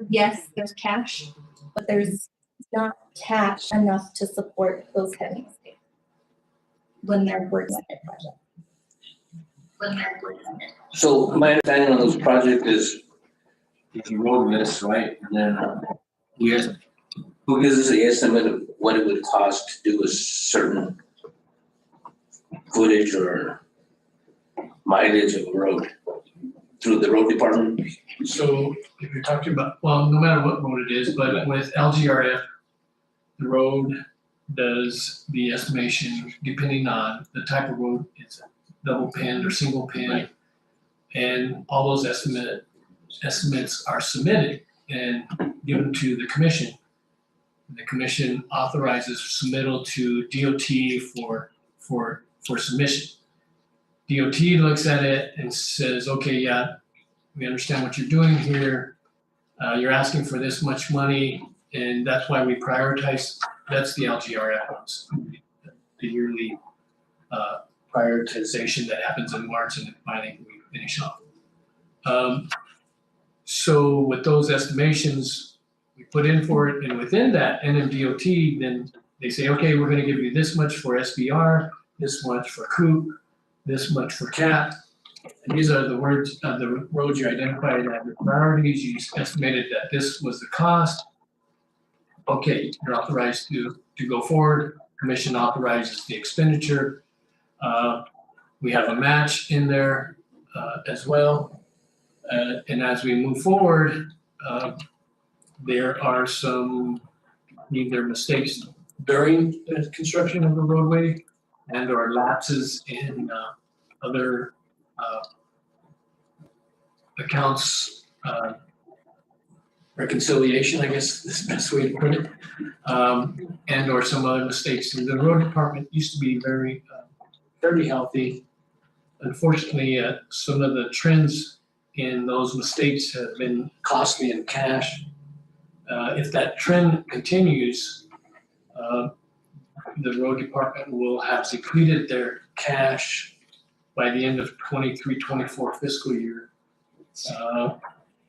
yes, there's cash, but there's not cash enough to support those heavy mistakes when they're working on their project. So my understanding on this project is a road list, right? And then who gives us the estimate of what it would cost to do a certain footage or mileage of a road through the road department? So if you're talking about, well, no matter what road it is, but with LGRF, the road does the estimation depending on the type of road. It's a double pin or single pin. Right. And all those estimates are submitted and given to the commission. The commission authorizes submittal to DOT for submission. DOT looks at it and says, okay, yeah, we understand what you're doing here. You're asking for this much money, and that's why we prioritize. That's the LGRF ones, the yearly prioritization that happens in March, and then finally we finish off. So with those estimations, we put in for it, and within that NMDOT, then they say, okay, we're going to give you this much for SBR, this much for COOP, this much for CAP. And these are the words of the roads you identified as the priorities. You estimated that this was the cost. Okay, you're authorized to go forward. Commission authorizes the expenditure. We have a match in there as well. And as we move forward, there are some either mistakes during the construction of the roadway and or lapses in other accounts, reconciliation, I guess is the best way to put it, and or some other mistakes. And the road department used to be very, fairly healthy. Unfortunately, some of the trends in those mistakes have been costly in cash. If that trend continues, the road department will have depleted their cash by the end of 23-24 fiscal year.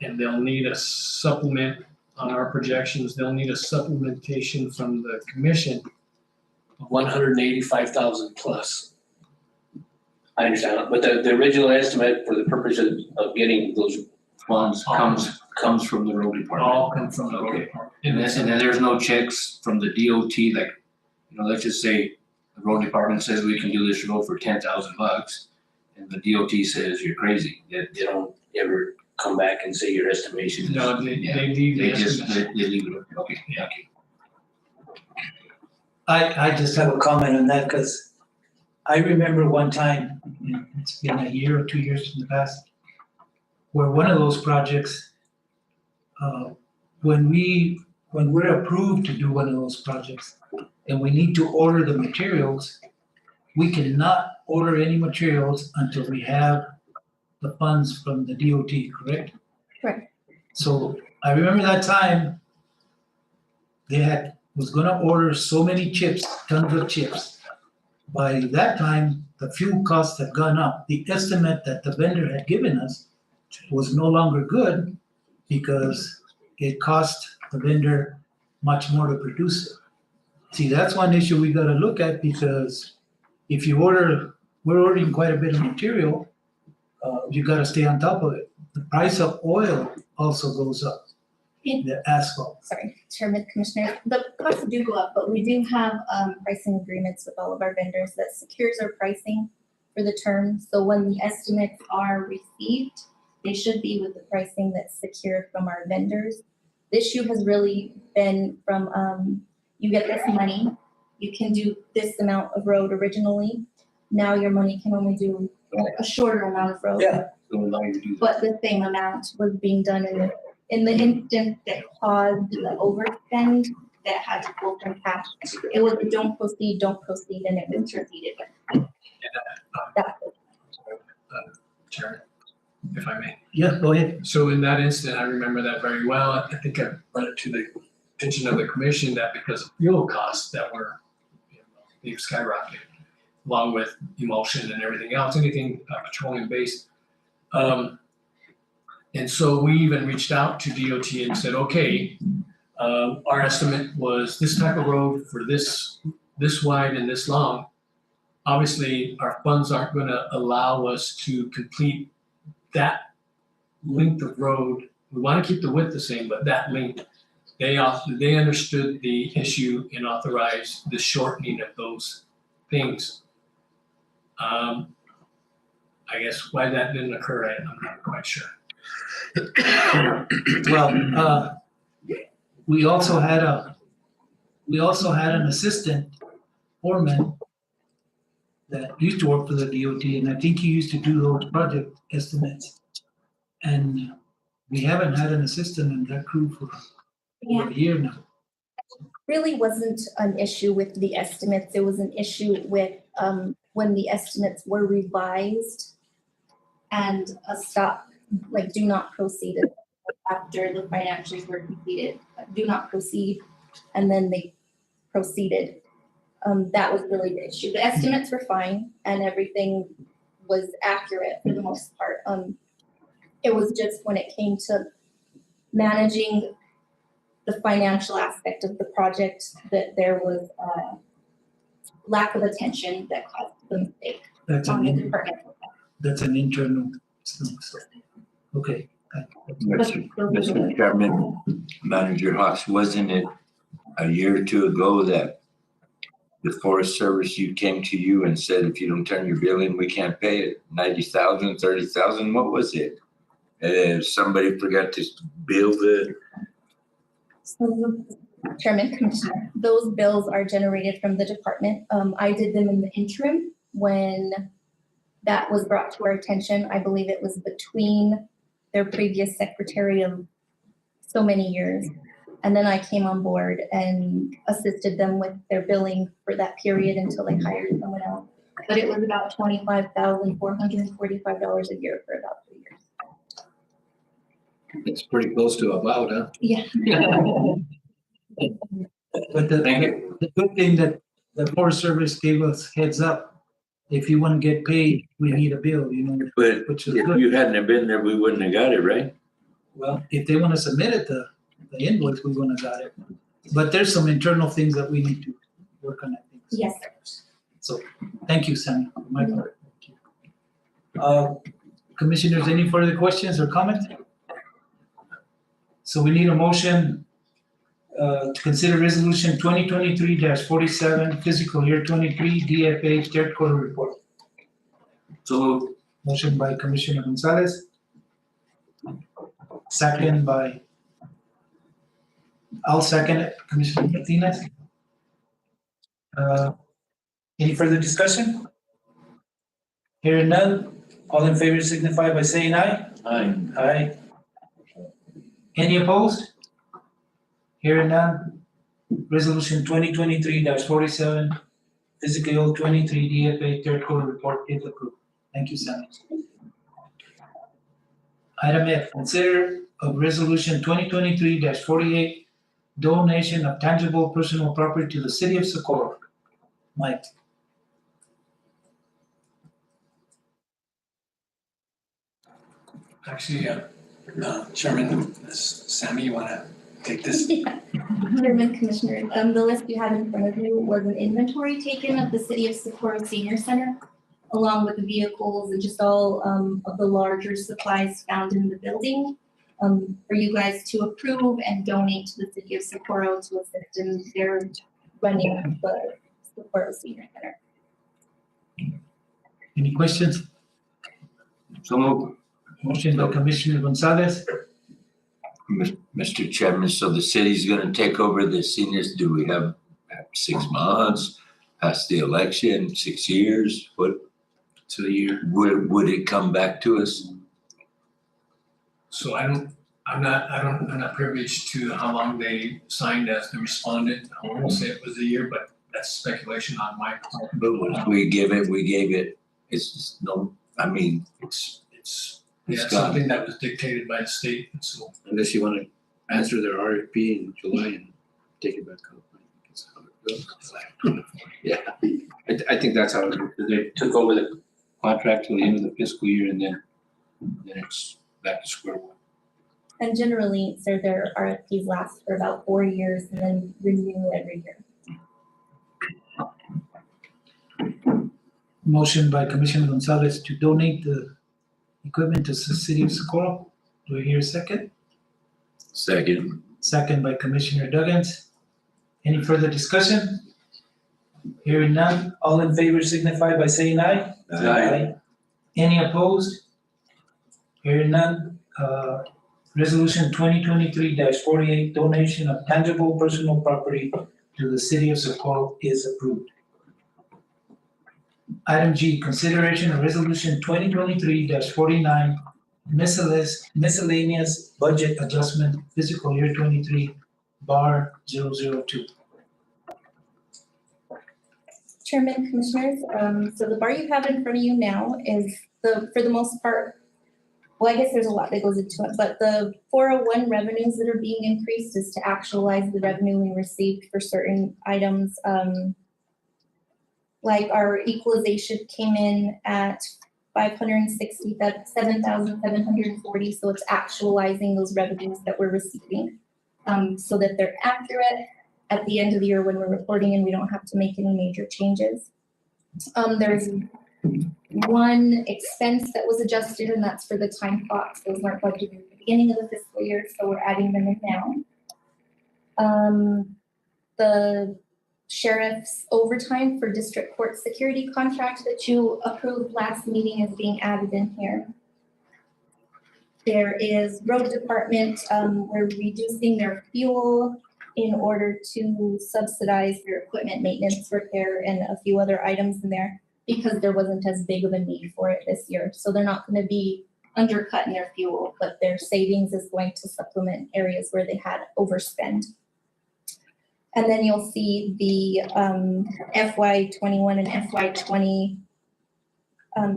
And they'll need a supplement on our projections. They'll need a supplementation from the commission of 185,000 plus. I understand, but the original estimate for the purpose of getting those funds comes from the road department. All come from the road department. And then there's no checks from the DOT, like, let's just say the road department says we can do this road for $10,000, and the DOT says you're crazy. They don't ever come back and say your estimation is. No, they leave the estimate. They leave it. Okay, Yeah. thank you. I just have a comment on that, because I remember one time, it's been a year or 2 years in the past, where one of those projects, when we're approved to do one of those projects and we need to order the materials, we cannot order any materials until we have the funds from the DOT, correct? Correct. So I remember that time, was gonna order so many chips, tons of chips. By that time, the fuel costs had gone up. The estimate that the vendor had given us was no longer good because it cost the vendor much more to produce it. See, that's one issue we gotta look at, because if we're ordering quite a bit of material, you gotta stay on top of it. The price of oil also goes up, the asphalt. Sorry, Chairman, Commissioner, the costs do go up, but we do have pricing agreements with all of our vendors that secures our pricing for the term. So when the estimates are received, they should be with the pricing that's secured from our vendors. The issue has really been from, you get this money, you can do this amount of road originally. Now your money can only do a shorter amount of road. Yeah. Don't allow you to do that. But the same amount was being done in the instant that caused the overspend that had to go from cash. It was a don't proceed, and it was proceeded. That's it. Chairman, if I may. Yeah, go ahead. So in that instant, I remember that very well. I think I brought it to the attention of the commission that because of fuel costs that were, they've skyrocketed, along with emulsion and everything else, anything petroleum based. And so we even reached out to DOT and said, okay, our estimate was this type of road for this wide and this long. Obviously, our funds aren't gonna allow us to complete that length of road. We wanna keep the width the same, but that length. They understood the issue and authorized the shortening of those things. I guess why that didn't occur, I'm not quite sure. Well, we also had an assistant foreman that used to work for the DOT, and I think he used to do those project estimates. And we haven't had an assistant in that crew for over a year now. Really wasn't an issue with the estimates. It was an issue with when the estimates were revised and a stop, like do not proceed after the financials were completed. Do not proceed, and then they proceeded. That was really the issue. The estimates were fine and everything was accurate for the most part. It was just when it came to managing the financial aspect of the project that there was lack of attention that caused the mistake That's on the an, department. that's an internal thing, so, okay. Mr. Chairman, Manager Hawks, wasn't it a year or two ago that the Forest Service, you came to you and said, if you don't turn your bill in, we can't pay it? 90,000, 30,000, what was it? Somebody forgot to bill the, So, Chairman, Commissioner, those bills are generated from the department. I did them in the interim when that was brought to our attention. I believe it was between their previous secretary of so many years. And then I came on board and assisted them with their billing for that period until they hired someone else. But it was about $25,445 a year for about 3 years. It's pretty close to about, huh? Yeah. But the good thing that the Forest Service gave us heads up, if you want to get paid, we need a bill, you know, but which is if good. you hadn't have been there, we wouldn't have got it, right? Well, if they want to submit it, the invoice, we wouldn't have got it. But there's some internal things that we need to work on, I think. Yes, sir. So, thank you, Sammy, for my part. Thank you. Commissioners, any further questions or comments? So we need a motion to consider resolution 2023-47, fiscal year 23 DFA third quarter report. So Motion by Commissioner Gonzalez. Second by, I'll second it, Commissioner Martinez. Any further discussion? Hearing none, all in favor signify by saying aye. Aye. Aye. Any opposed? Hearing none, resolution 2023-47, fiscal year 23 DFA third quarter report is approved. Thank you, Sammy. Item F, consider of resolution 2023-48, donation of tangible personal property to the city of Socorro. Mike. Actually, Chairman, Sammy, you want to take this? Yeah. Chairman, Commissioner, the list you have in front of you was an inventory taken of the City of Socorro Senior Center, along with the vehicles and just all of the larger supplies found in the building, for you guys to approve and donate to the City of Socorro to assist in their running of the Socorro Senior Center. Any questions? So moved. Motion by Commissioner Gonzalez, Mr. Chairman, so the city's gonna take over the seniors, do we have 6 months, past the election, 6 years, what, To the year. would it come back to us? So I'm not privileged to how long they signed as the respondent. I won't say it was a year, but that's speculation on my part. But once we gave it, it's just no, I mean, Yeah, something that was dictated by the state, and so. Unless you want to answer their RFP in July and take it back up. That's how it goes. Yeah, I think that's how it goes. They took over the contract till the end of the fiscal year and then it's back to square one. And generally, so their RFPs last for about 4 years and then renew every year. Motion by Commissioner Gonzalez to donate the equipment to the city of Socorro. Do I hear a second? Second. Second by Commissioner Duggins. Any further discussion? Hearing none, all in favor signify by saying aye. Aye. Any opposed? Hearing none, resolution 2023-48, donation of tangible personal property to the city of Socorro is approved. Item G, consideration of resolution 2023-49, miscellaneous budget adjustment, fiscal year 23, bar 002. Chairman, Commissioners, so the bar you have in front of you now is for the most part, well, I guess there's a lot that goes into it, but the 401 revenues that are being increased is to actualize the revenue we received for certain items. Like our equalization came in at 567,740, so it's actualizing those revenues that we're receiving, so that they're accurate at the end of the year when we're reporting and we don't have to make any major changes. There's one expense that was adjusted, and that's for the time clocks. Those weren't budgeted at the beginning of the fiscal year, so we're adding them in now. The sheriff's overtime for district court security contract that you approved last meeting is being added in here. There is road department, we're reducing their fuel in order to subsidize their equipment maintenance, repair, and a few other items in there because there wasn't as big of a need for it this year. So they're not going to be undercutting their fuel, but their savings is going to supplement areas where they had overspend. And then you'll see the FY21 and FY20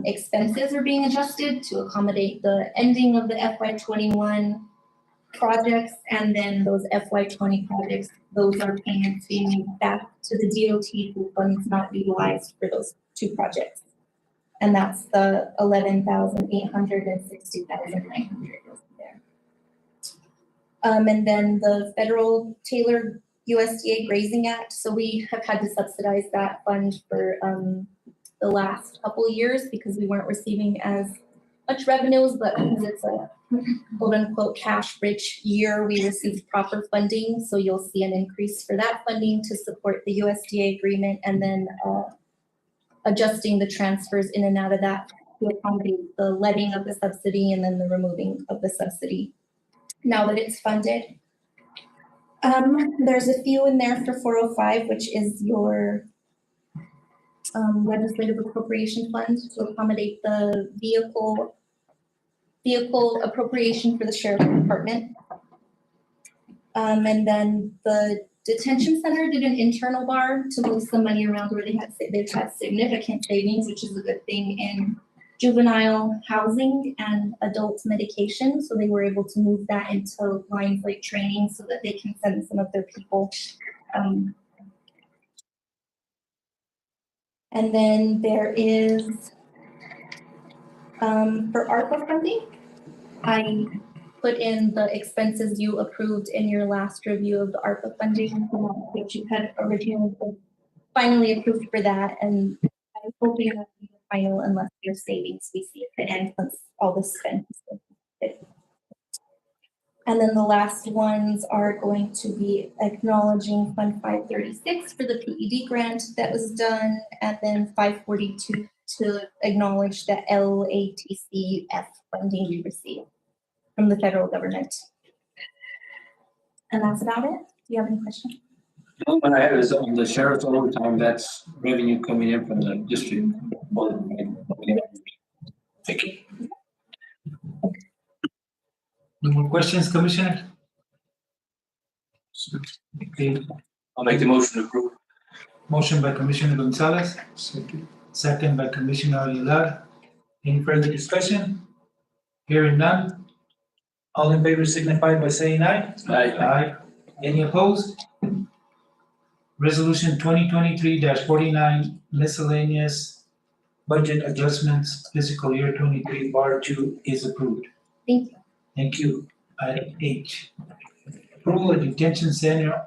expenses are being adjusted to accommodate the ending of the FY21 projects, and then those FY20 projects, those are payments being made back to the DOT for funds not utilized for those two projects. And that's the 11,800 and 60,900 there. And then the federal tailored USDA Grazing Act. So we have had to subsidize that fund for the last couple of years because we weren't receiving as much revenues, but because it's a quote unquote cash rich year, we received proper funding. So you'll see an increase for that funding to support the USDA agreement, and then adjusting the transfers in and out of that to accommodate the letting of the subsidy and then the removing of the subsidy now that it's funded. There's a few in there for 405, which is your legislative appropriation fund to accommodate the vehicle appropriation for the sheriff's department. And then the detention center did an internal bar to move some money around where they've had significant savings, which is a good thing in juvenile housing and adult medication. So they were able to move that into lines like training so that they can send some of their people. And then there is, for ARPA funding, I put in the expenses you approved in your last review of the ARPA funding, which you had originally finally approved for that. And I'm hoping that will be the final unless there's savings we see at the end once all the spend is completed. And then the last ones are going to be acknowledging Fund 536 for the PED grant that was done, and then 542 to acknowledge the LATCF funding we received from the federal government. And that's about it. Do you have any questions? The one I have is on the sheriff's overtime, that's revenue coming in from the district. Thank you. No more questions, Commissioner? Okay, I'll make the motion to approve. motion by Commissioner Gonzalez, second by Commissioner Aguilar. Any further discussion? Hearing none. All in favor signify by saying aye. Aye. Any opposed? Resolution 2023-49, miscellaneous budget adjustments, fiscal year 23, bar 2 is approved. Thank you. Thank you. Item H, approval of detention center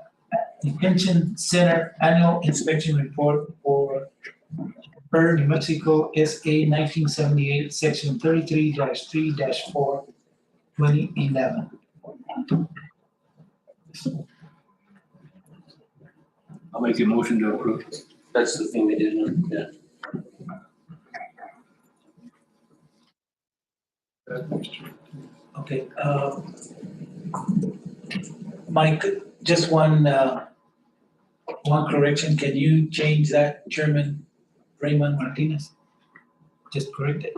annual inspection report for per New Mexico SA 1978, section 33-3-4, 2011. I'll make a motion to approve. That's the thing they did, yeah. Okay, Mike, just one correction, can you change that, Chairman Raymond Martinez? Just correct it.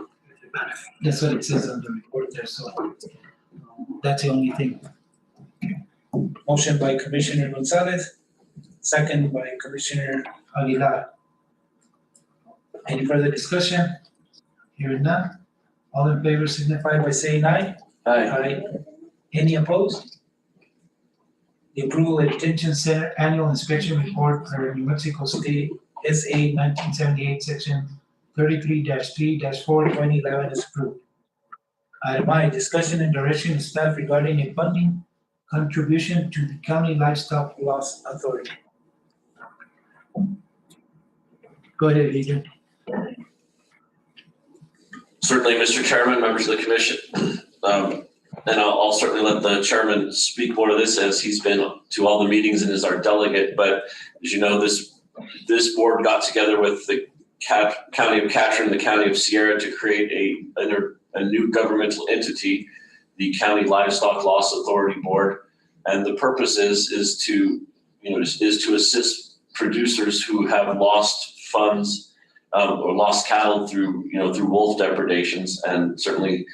That's what it says on the report there, so that's the only thing. Motion by Commissioner Gonzalez, second by Commissioner Aguilar. Any further discussion? Hearing none, all in favor signify by saying aye. Aye. Any opposed? The approval of detention center annual inspection report for New Mexico State SA 1978, section 33-3-4, 2011 is approved. Item I, discussion and direction of staff regarding a funding contribution to the County Livestock Loss Authority. Go ahead, Adrian. Certainly, Mr. Chairman, members of the commission. And I'll certainly let the chairman speak more to this as he's been to all the meetings and is our delegate. But as you know, this board got together with the County of Catron and the County of Sierra to create a new governmental entity, the County Livestock Loss Authority Board. And the purpose is to assist producers who have lost funds or lost cattle through wolf depredations. And certainly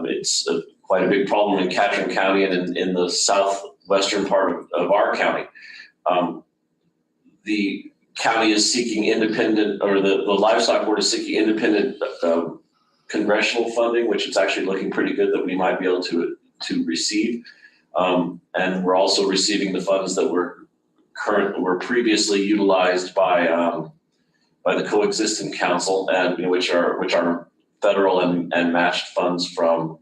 it's quite a big problem in Catron County and in the southwestern part of our county. The county is seeking independent, or the livestock board is seeking independent congressional funding, which it's actually looking pretty good that we might be able to receive. And we're also receiving the funds that were previously utilized by the Coexistence Council, and which are federal and matched funds from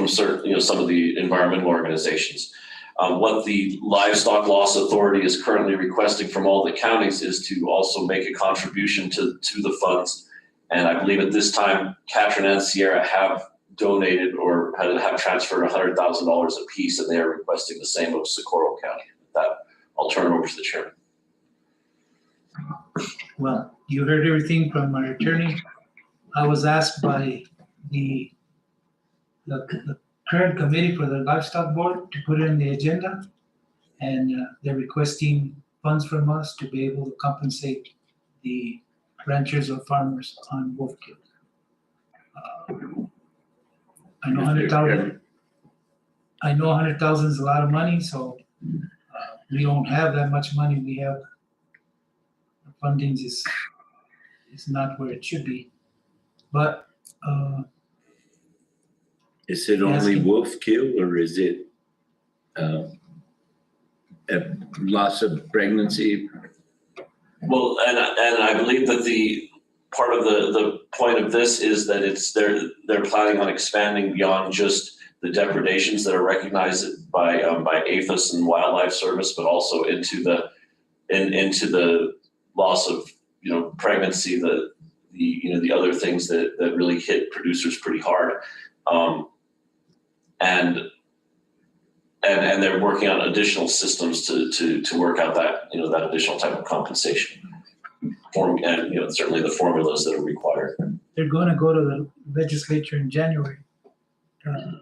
certain some of the environmental organizations. What the Livestock Loss Authority is currently requesting from all the counties is to also make a contribution to the funds. And I believe at this time, Catron and Sierra have donated or have transferred $100,000 apiece, and they are requesting the same of Socorro County. With that, I'll turn it over to the chairman. Well, you heard everything from our attorney. I was asked by the current committee for the livestock board to put it in the agenda, and they're requesting funds from us to be able to compensate the ranchers or farmers on wolf kills. I know 100,000. I know 100,000 is a lot of money, so we don't have that much money. We have funding is not where it should be, but Is it only wolf kill, or is it a loss of pregnancy? Well, and I believe that the part of the point of this is that they're planning on expanding beyond just the depredations that are recognized by APHIS and Wildlife Service, but also into the loss of pregnancy, the other things that really hit producers pretty hard, and they're working on additional systems to work out that that additional type of compensation and certainly the formulas that are required. they're going to go to the legislature in January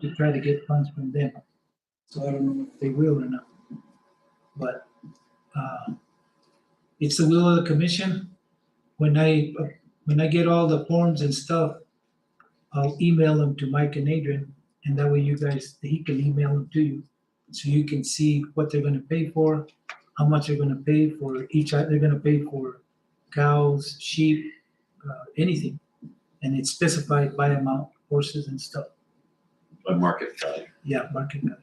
to try to get funds from them. So I don't know if they will or not, but it's the will of the commission. When I get all the forms and stuff, I'll email them to Mike and Adrian, and that way he can email them to you, so you can see what they're gonna pay for, how much they're gonna pay for each. They're gonna pay for cows, sheep, anything, and it's specified by amount, horses and stuff. By market value. Yeah, market value.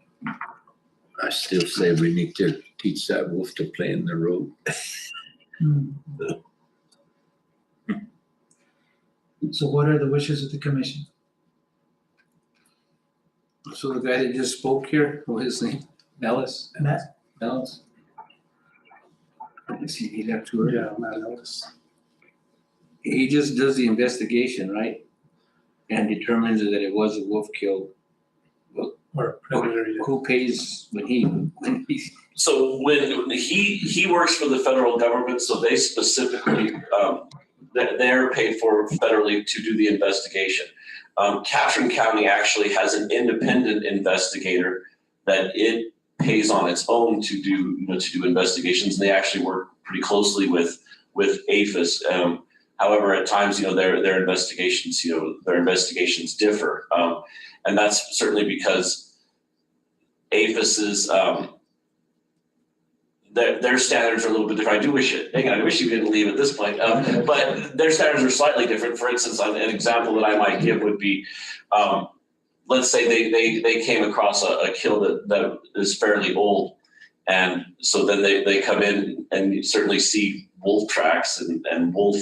I still say we need to teach that wolf to play in the road. So what are the wishes of the commission? So the guy that just spoke here, what was his name? Nellis? Matt? Nellis? Is he left too early? Matt Ellis. He just does the investigation, right? And determines that it was a wolf kill. Or preliminary. Who pays when he's So when he works for the federal government, so they specifically, they're paid for federally to do the investigation. Catherine County actually has an independent investigator that it pays on its own to do investigations. And they actually work pretty closely with APHIS. However, at times, their investigations differ. And that's certainly because APHIS's, their standards are a little bit different. I wish you didn't leave at this point. But their standards are slightly different. For instance, an example that I might give would be, let's say they came across a kill that is fairly old. And so then they come in and you certainly see wolf tracks and wolf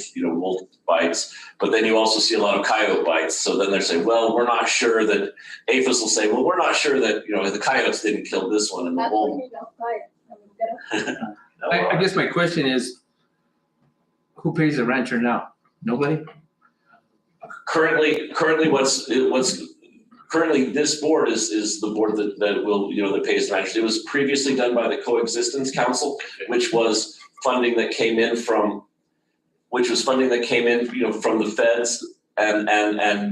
bites, but then you also see a lot of coyote bites. So then they're saying, well, we're not sure that, APHIS will say, well, we're not sure that, the coyotes didn't kill this one and the wolf. I guess my question is, who pays the rancher now? Nobody? Currently this board is the board that will, that pays the ranchers. It was previously done by the Coexistence Council, which was funding that came in from from the feds and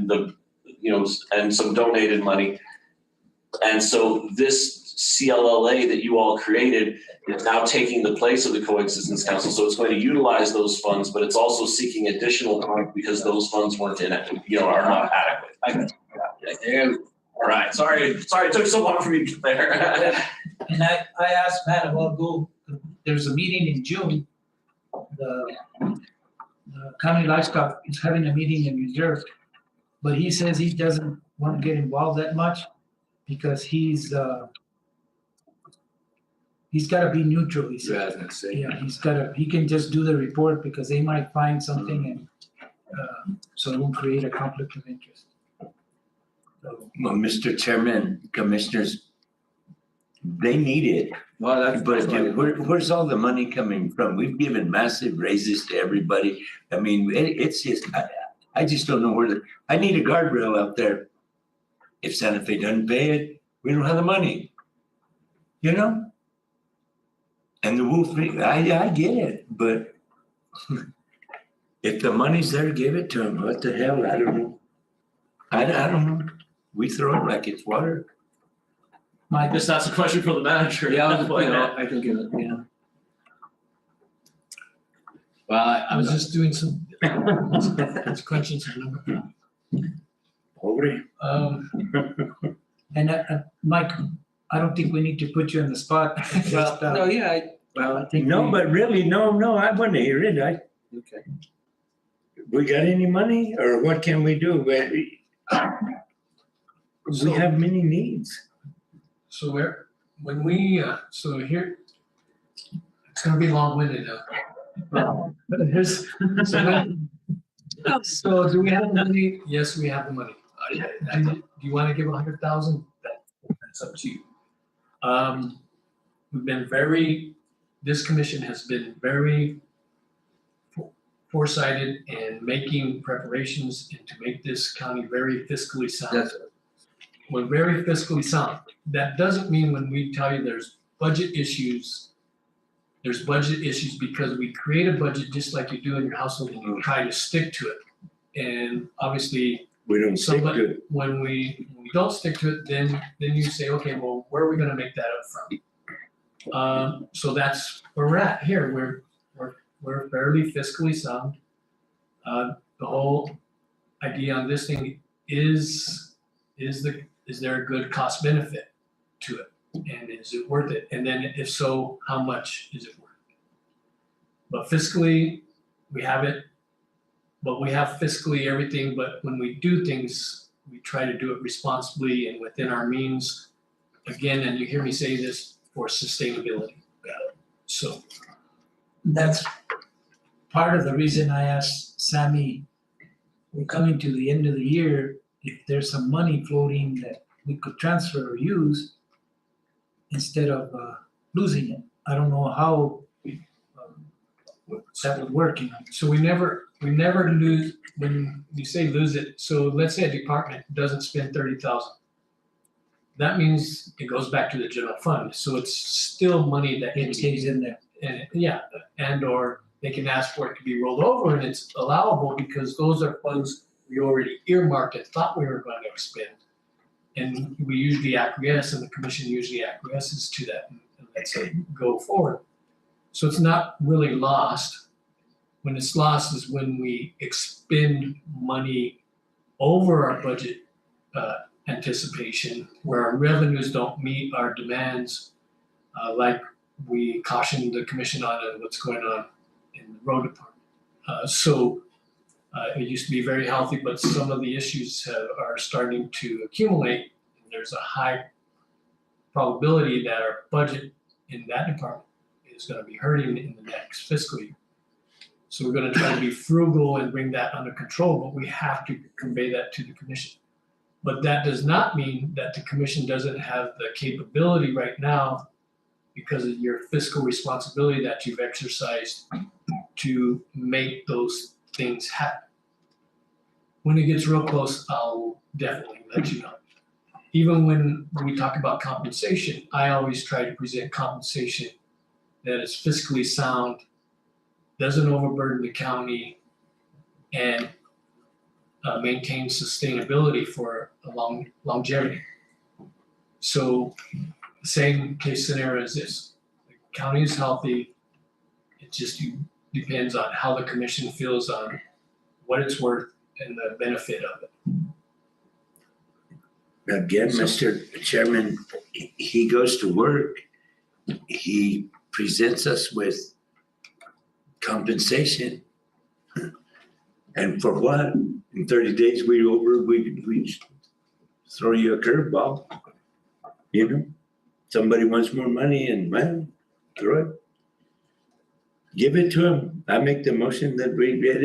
the, and some donated money. And so this CLLA that you all created is now taking the place of the Coexistence Council. So it's going to utilize those funds, but it's also seeking additional funds because those funds weren't are not adequate. All right, sorry it took so long for me to get there. And I asked Matt a while ago, there's a meeting in June. The county livestock is having a meeting in reserve, but he says he doesn't want to get involved that much because he's gotta be neutral, he said. Yeah, he can just do the report because they might find something and, so it won't create a conflict of interest. So, Well, Mr. Chairman, Commissioners, they need it, Well, but where's all the money coming from? We've given massive raises to everybody. I mean, it's just, I just don't know where I need a guardrail out there. If Santa Fe doesn't pay it, we don't have the money, And the wolf, I get it, but if the money's there, give it to them. What the hell? I don't know. I don't know. We throw it like it's water. I guess that's a question for the manager. Yeah, I can give it, yeah. Well, I was just doing some crunching some numbers. Over. And Mike, I don't think we need to put you on the spot. Just, No, yeah, I think. No, but really, no, I want to hear it. Okay. We got any money or what can we do? We have many needs. So here, it's gonna be long-winded now. But here's, so do we have the money? Yes, we have the money. Do you wanna give 100,000? That's up to you. This commission has been very foresighted in making preparations and to make this county very fiscally sound. That's We're very fiscally sound. That doesn't mean when we tell you there's budget issues because we create a budget just like you do in your household and you try to stick to it. And obviously, We don't stick to it. when we don't stick to it, then you say, okay, well, where are we gonna make that up from? So that's where we're at here. We're fairly fiscally sound. The whole idea on this thing is there a good cost benefit to it? And is it worth it? And then if so, how much is it worth? But fiscally, we have it, but we have fiscally everything, but when we do things, we try to do it responsibly and within our means. Again, and you hear me say this, for sustainability. So That's part of the reason I asked Sammy, we're coming to the end of the year, if there's some money floating that we could transfer or use instead of losing it. I don't know how that would work, you know. So we never lose, when you say lose it, so let's say a department doesn't spend 30,000. That means it goes back to the general fund, so it's still money that It stays in there. and yeah, and or they can ask for it to be rolled over and it's allowable because those are funds we already earmarked and thought we were going to expend. And we usually acquiesce and the commission usually acquiesces to that and lets it go forward. So it's not really lost. When it's lost is when we expend money over our budget anticipation, where our revenues don't meet our demands, like we cautioned the commission on what's going on in the road department. So it used to be very healthy, but some of the issues are starting to accumulate. And there's a high probability that our budget in that department is going to be hurting in the next fiscal year. So we're going to try to be frugal and bring that under control, but we have to convey that to the commission. But that does not mean that the commission doesn't have the capability right now, because of your fiscal responsibility that you've exercised, to make those things happen. When it gets real close, I'll definitely let you know. Even when we talk about compensation, I always try to present compensation that is fiscally sound, doesn't overburden the county, and maintains sustainability for a longevity. So the same case scenario as this. The county is healthy. It just depends on how the commission feels on what it's worth and the benefit of it. Again, Mr. Chairman, he goes to work, he presents us with compensation. And for what? In 30 days, we throw you a curveball, you know? Somebody wants more money and, well, throw it. Give it to them. I make the motion that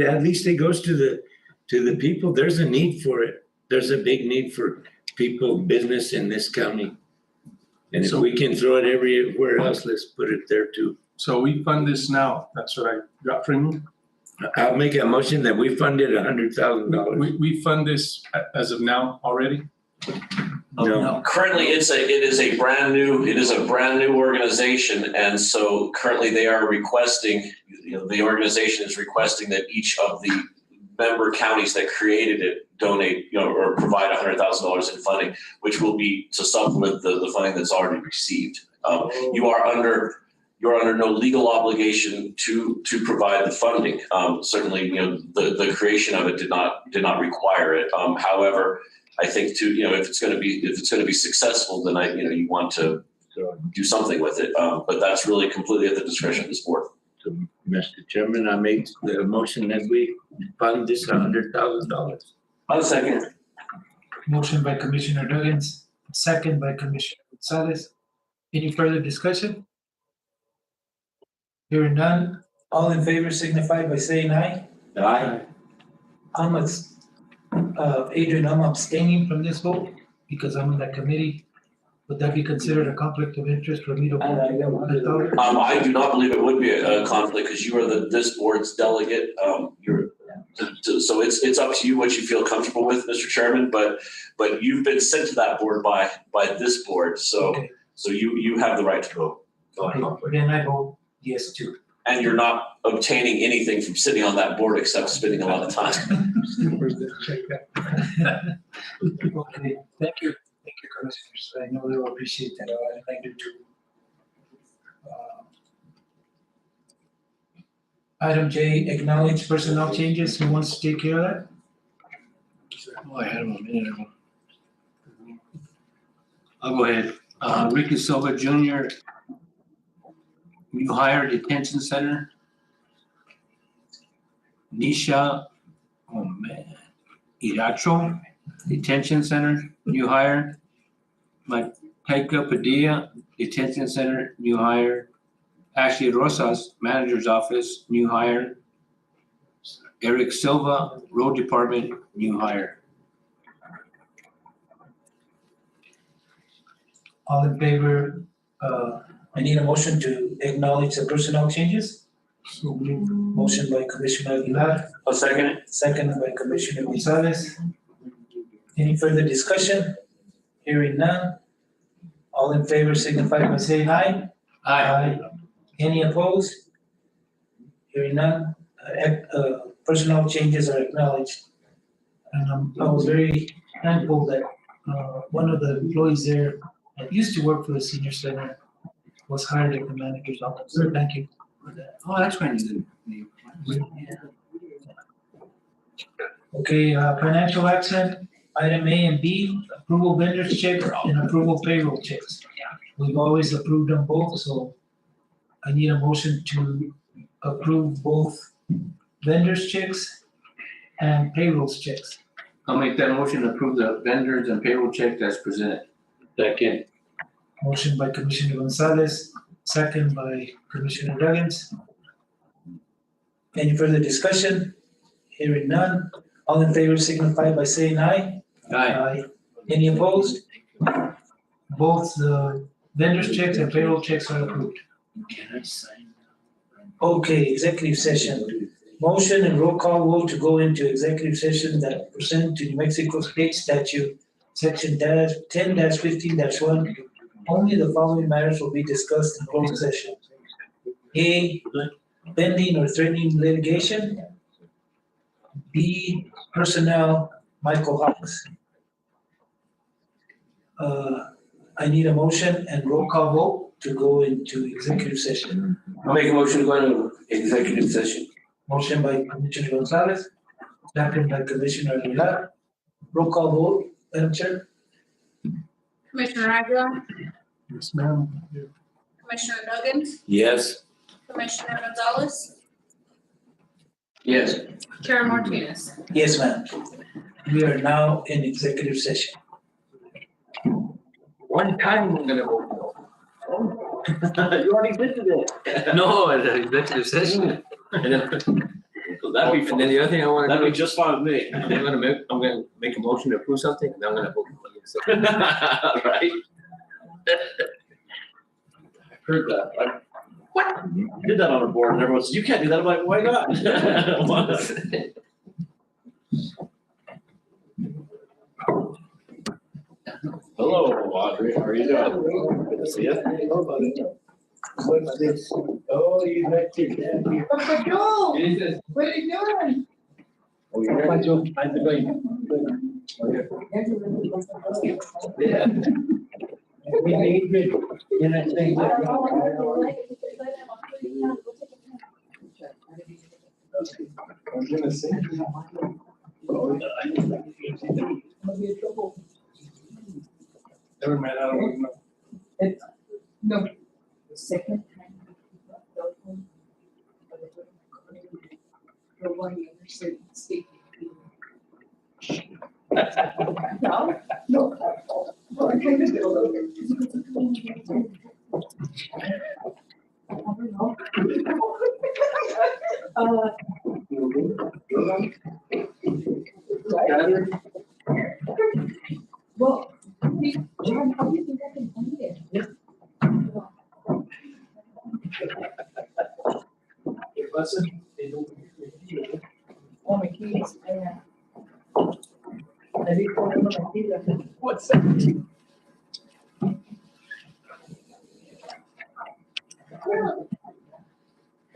at least it goes to the people. There's a need for it. There's a big need for people, business in this county. And if we can throw it everywhere else, let's put it there too. So we fund this now. That's what I got from you. I'll make a motion that we funded $100,000. We fund this as of now already? No. Currently, it is a brand new organization, and so currently they are requesting, the organization is requesting that each of the member counties that created it donate, or provide $100,000 in funding, which will be to supplement the funding that's already received. You are under no legal obligation to provide the funding. Certainly, the creation of it did not require it. However, I think if it's going to be successful, then you want to do something with it. But that's really completely at the discretion of this board. So, Mr. Chairman, I make the motion that we fund this $100,000. I'll second. Motion by Commissioner Duggins, second by Commissioner Gonzalez. Any further discussion? Hearing none, all in favor signify by saying aye. Aye. Adrian, I'm abstaining from this vote because I'm on that committee. Would that be considered a conflict of interest for me to? I do not believe it would be a conflict because you are this board's delegate. So it's up to you what you feel comfortable with, Mr. Chairman. But you've been sent to that board by this board, so Okay. so you have the right to vote. Then I vote yes too. And you're not obtaining anything from sitting on that board except spending a lot of time. Okay, thank you, Commissioners. I know they will appreciate that, and I do too. Item J, acknowledge personnel changes. Who wants to take care of that? Oh, I had him a minute ago. I'll go ahead. Ricky Silva Jr., new hire, detention center. Nisha, Iracho, detention center, new hire. Maika Padilla, detention center, new hire. Ashley Rosas, manager's office, new hire. Eric Silva, road department, new hire. All in favor, I need a motion to acknowledge the personnel changes. So moved. Motion by Commissioner Aguilar, I'll second it. second by Commissioner Gonzalez. Any further discussion? Hearing none. All in favor signify by saying aye. Aye. Any opposed? Hearing none. Personnel changes are acknowledged. And I was very thankful that one of the employees there that used to work for the senior center was hired at the manager's office. So thank you for that. Oh, that's kind of neat. Okay, financial action, item A and B, approval vendors check and approval payroll checks. We've always approved them both, so I need a motion to approve both vendors checks and payrolls checks. I'll make that motion to approve the vendors and payroll check as presented. Second. Motion by Commissioner Gonzalez, second by Commissioner Duggins. Any further discussion? Hearing none. All in favor signify by saying aye. Aye. Any opposed? Both the vendors checks and payroll checks are approved. Can I sign? Okay, executive session. Motion and roll call vote to go into executive session that pursuant to New Mexico State Statute, Section 10-15-1. Only the following matters will be discussed in closed session. A, pending or threatening litigation. B, personnel, Michael Hawks. I need a motion and roll call vote to go into executive session. I'll make a motion to go into executive session. Motion by Commissioner Gonzalez, second by Commissioner Aguilar. Roll call vote, Madam Chair. Commissioner Aguilar, Yes, ma'am. Commissioner Duggins, Yes. Commissioner Gonzalez, Yes. Chair Martinez. Yes, ma'am. We are now in executive session. One time I'm gonna vote no. You already did it. No, at the executive session. And then the other thing I wanna That'd do, be just fine with me. I'm gonna make a motion to approve something, and then I'm gonna vote against it. Right? I heard that. I did that on a board and everyone said, you can't do that. I'm like, why not? Hello, Audrey. How are you doing? Good to see you. What's this? Oh, you like to. Uncle Joe, what are you doing? Oh, you're here? How's it going? Yeah. We made it. You know, saying I don't know. I'm gonna say. Never mind, I don't even know. No. The second time. The one you said speaking. No, no. Well, I kind of did a little bit. I don't know. Well, John, how do you think I can find it? Oh, my keys, yeah. I didn't put them on my keys. What's that?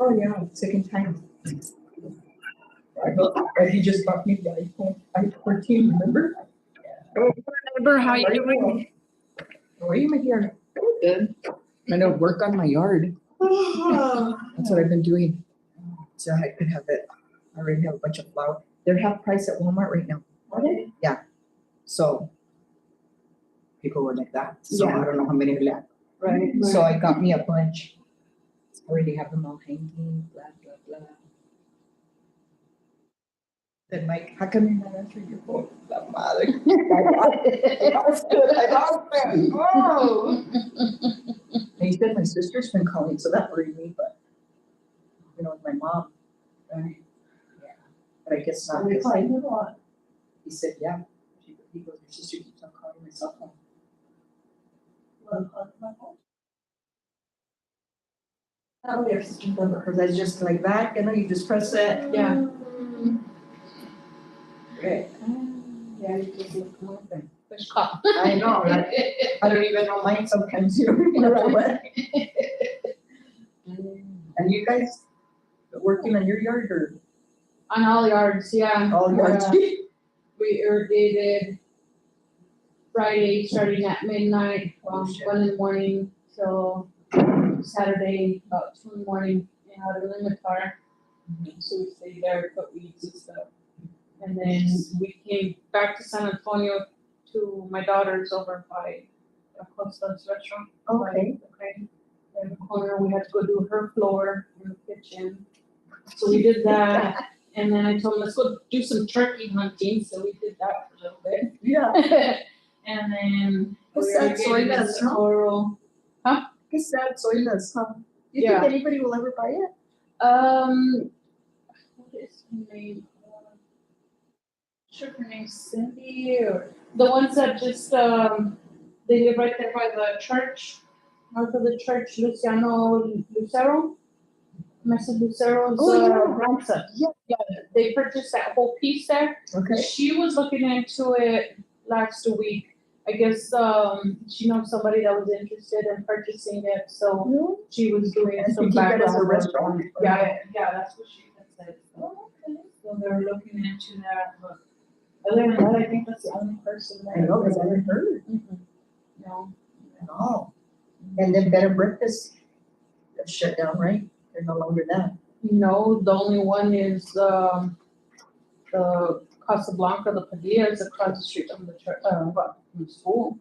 Oh, yeah, second time. He just bought me the iPhone 14, remember? Remember how you doing? How are you, my dear? Good. I'm gonna work on my yard. That's what I've been doing. So I could have it. I already have a bunch of flour. They're half price at Walmart right now. Are they? Yeah. So people were like that. So Yeah. I don't know how many are left. Right. So I got me a bunch. I already have them all hanging, blah, blah, blah. Then Mike, how come you're not answering your phone? La madre. That's good. I lost it. Oh. And he said my sister's been calling, so that worried me, but you know, with my mom. Right. Yeah. But I guess not. They find it a lot. He said, yeah. He goes, your sister keeps on calling my cell phone. Oh, there's, because I just like that, you know, you just press it. Yeah. Right. Yeah, you just look them up and push call. I know, right? I don't even know mine sometimes, you know what? And you guys working on your yard or On all yards, yeah. all yards? We irrigated Friday, starting at midnight, well, 1 in the morning till Saturday, about 2 in the morning, and out of the car. So we stayed there, cut weeds and stuff. And then we came back to San Antonio to my daughter's over by a Costa's restaurant. Okay. Okay. In the corner, we had to go do her floor in the kitchen. So we did that, and then I told him, let's go do some turkey hunting, so we did that for a little bit. Yeah. And then. What's we that, irrigated soy the nuts, huh? Socorro. Guess that soy nuts, huh? You Yeah. think anybody will ever buy it? What is her name? Sure, her name's Cindy, or the ones that just, they live right there by the church, north of the church, Luciano Lucero. Mrs. Lucero's, Oh, yeah. grandson. Yeah. Yeah, they purchased that whole piece there. Okay. She was looking into it last week. I guess, she knows somebody that was interested in purchasing it, so she was doing And some to keep it as a background work restaurant? on it. Yeah, that's what she had said. Oh, okay. So they're looking into that, but other than that, I think that's the only person that. I know, because I haven't heard No. at all. And then Bed and Breakfast shut down, right? They're no longer that. No, the only one is, the Casablanca, the Padillas across the street from the church, from the school.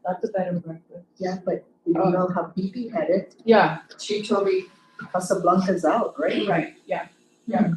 That's a bed and breakfast. Yeah, but you know how Bibi had it. Yeah, She told me Casablanca's out, right? right, yeah, yeah.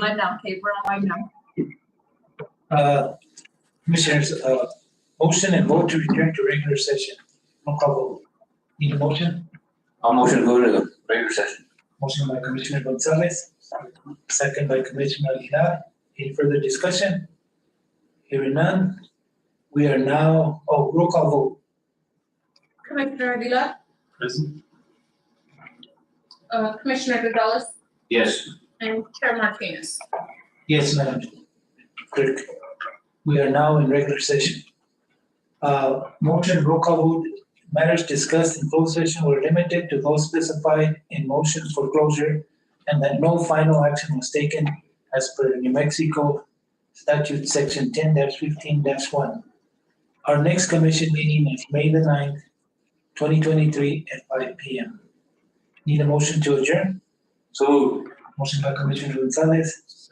Live now, okay, we're on live now. Commissioners, motion and vote to return to regular session. No call vote. Need a motion? I'll motion to go to the regular session. Motion by Commissioner Gonzalez, second by Commissioner Aguilar. Any further discussion? Hearing none. We are now, roll call vote. Commissioner Aguilar, Present. Commissioner Gonzalez, Yes. and Chair Martinez. Yes, Madam Clerk. We are now in regular session. Motion, roll call vote. Matters discussed in closed session were limited to those specified in motion for closure, and that no final action was taken as per New Mexico Statute Section 10-15-1. Our next commission meeting is May the 9th, 2023 at 5 p.m. Need a motion to adjourn? So Motion by Commissioner Gonzalez,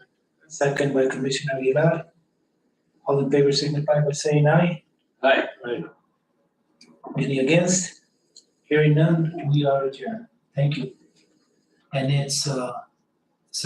second by Commissioner Aguilar. All in favor signify by saying aye. Aye. Any against? Hearing none, we are adjourned. Thank you. And it's